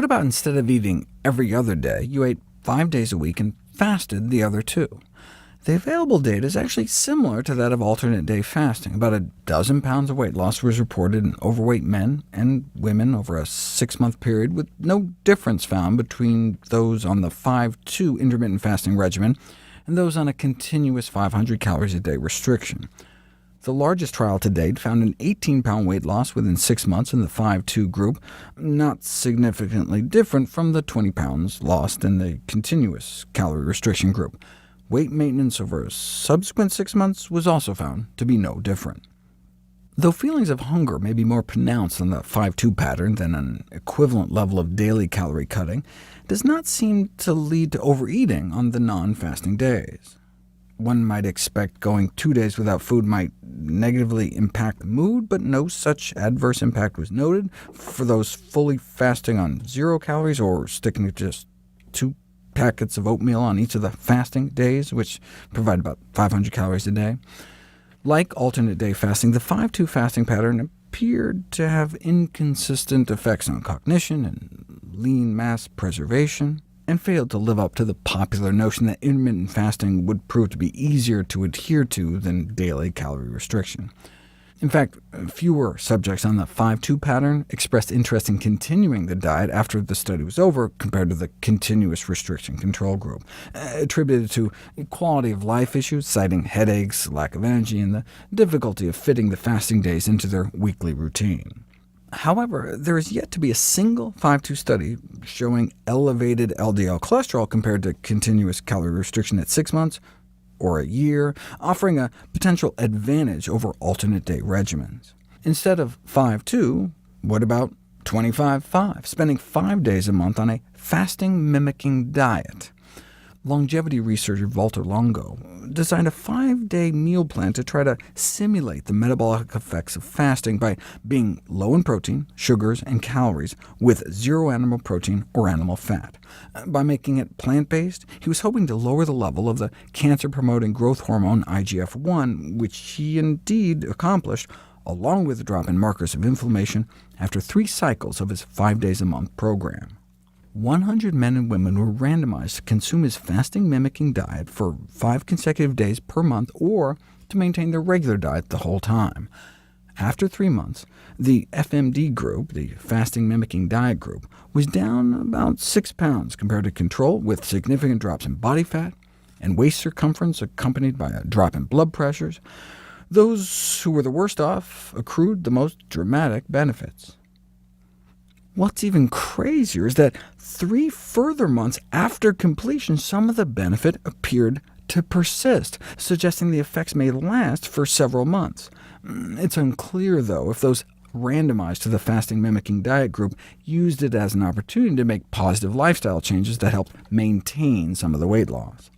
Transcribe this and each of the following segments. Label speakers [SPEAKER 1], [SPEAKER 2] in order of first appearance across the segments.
[SPEAKER 1] what about instead of eating every other day, you ate 5 days a week and fasted the other 2? The available data is actually similar to that of alternate day fasting. About a dozen pounds of weight loss was reported in overweight men and women over a 6-month period, with no difference found between those on the 5-2 intermittent fasting regimen and those on a continuous 500 calories a day restriction. The largest trial to date found an 18-pound weight loss within 6 months in the 5-2 group, not significantly different from the 20 pounds lost in the continuous calorie restriction group. Weight maintenance over subsequent 6 months was also found to be no different. Though feelings of hunger may be more pronounced on the 5-2 pattern than an equivalent level of daily calorie cutting, it does not seem to lead to overeating on the non-fasting days. One might expect going 2 days without food might negatively impact mood, but no such adverse impact was noted for those fully fasting on 0 calories or sticking to just 2 packets of oatmeal on each of the fasting days, which provide about 500 calories a day. Like alternate day fasting, the 5-2 fasting pattern appeared to have inconsistent effects on cognition and lean mass preservation, and failed to live up to the popular notion that intermittent fasting would prove to be easier to adhere to than daily calorie restriction. In fact, fewer subjects on the 5-2 pattern expressed interest in continuing the diet after the study was over compared to the continuous restriction control group, attributed to quality of life issues, citing headaches, lack of energy, and the difficulty of fitting the fasting days into their weekly routine. However, there is yet to be a single 5-2 study showing elevated LDL cholesterol compared to continuous calorie restriction at 6 months or a year, offering a potential advantage over alternate day regimens. Instead of 5-2, what about 25-5, spending 5 days a month on a fasting-mimicking diet? Longevity researcher Walter Longo designed a 5-day meal plan to try to simulate the metabolic effects of fasting by being low in protein, sugars, and calories, with 0 animal protein or animal fat. By making it plant-based, he was hoping to lower the level of the cancer-promoting growth hormone IGF-1, which he indeed accomplished, along with a drop in markers of inflammation after 3 cycles of his 5 days a month program. 100 men and women were randomized to consume his fasting-mimicking diet for 5 consecutive days per month, or to maintain their regular diet the whole time. After 3 months, the FMD group, the fasting-mimicking diet group, was down about 6 pounds compared to control, with significant drops in body fat and waist circumference accompanied by a drop in blood pressures. Those who were the worst off accrued the most dramatic benefits. What's even crazier is that 3 further months after completion, some of the benefit appeared to persist, suggesting the effects may last for several months. It's unclear, though, if those randomized to the fasting-mimicking diet group used it as an opportunity to make positive lifestyle changes that helped maintain some of the weight loss.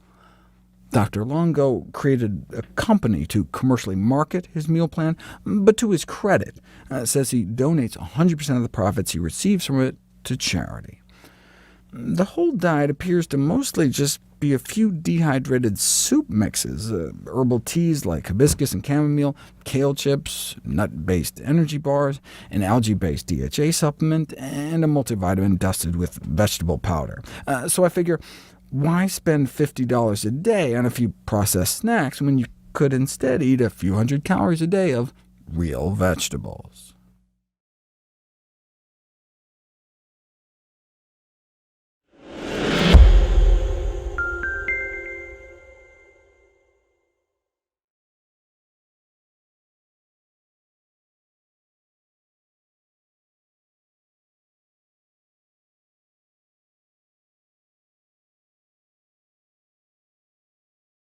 [SPEAKER 1] Dr. Longo created a company to commercially market his meal plan, but to his credit, says he donates 100% of the profits he receives from it to charity. The whole diet appears to mostly just be a few dehydrated soup mixes, herbal teas like hibiscus and chamomile, kale chips, nut-based energy bars, an algae-based DHA supplement, and a multivitamin dusted with vegetable powder. So I figure, why spend $50 a day on a few processed snacks when you could instead eat a few hundred calories a day of real vegetables?